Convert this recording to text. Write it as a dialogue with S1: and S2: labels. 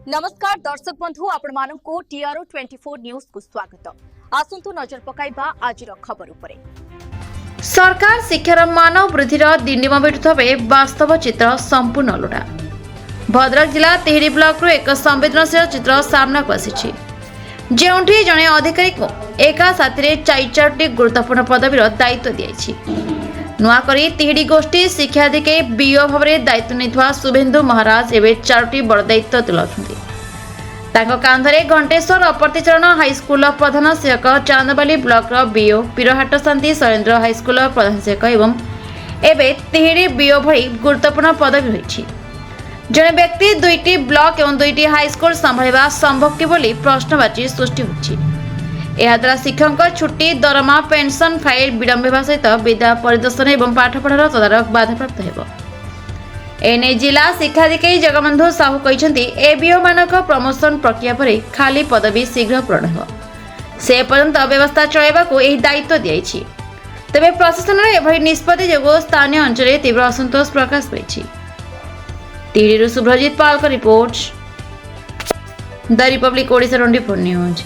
S1: नमस्कार दर्शक बंधु आपण मानकु टीआरओ 24 न्यूज को स्वागत। आसंतु नजर पकाइबा आज खबर उपरे।
S2: सरकार शिक्षार मानव वृद्धिर दिंडिम भेटुवे वास्तव चित्र संपूर्ण अलुड़ा। भद्रक जिला तिहिरी ब्लॉक एक संवेदनशील चित्र सामना को आसी जेउठी जड़े अधिकारी को एका साथी चारोटी गुरुत्वपूर्ण पदवीर दायित्व दी नुआकरी तिहिडी गोष्ठी शिक्षा अधिकारी बीओ भाव में दायित्व नहीं शुभेन्दु महाराज एवं चारोटी बड़ दायित्व तुलाउछन्ति। कांधरे घंटेश्वर अपरतिचरण हाईस्कूल प्रधान शिक्षक चांदबाली ब्लॉक बीओ पीरहाट शांति शैलेन्द्र हाईस्कूल प्रधान शिक्षक एवं एवं तिहिडी बीओ भली गुरुत्वपूर्ण पदवी होइछि। जड़े व्यक्ति दुईटी ब्लॉक और दुईटी हाईस्कूल संभाळिबा संभव कि बोली प्रश्नवाची सृष्टि होइछि। एहाद्वारा शिक्षक छुट्टी दरमा पेंशन फाइल विलंब सहित विद्या परिदर्शन एवं पाठपढ़ार तदारख बाधाप्राप्त हेब। एने जिला शिक्षाधिकारी जगबंधु साहू कहते एबीओ मानक प्रमोशन प्रक्रिया पर खाली पदवी शीघ्र पूरण हो से पर्यंत व्यवस्था चलाइबा को एही दायित्व दियाइछि। तबे प्रशासन एभली निष्पत्ति जोगु स्थानीय अंचल तीव्र असंतोष प्रकाश पाइछि। तिहिडीरु सुब्रजित पालक report the Republic Odisha 24 news.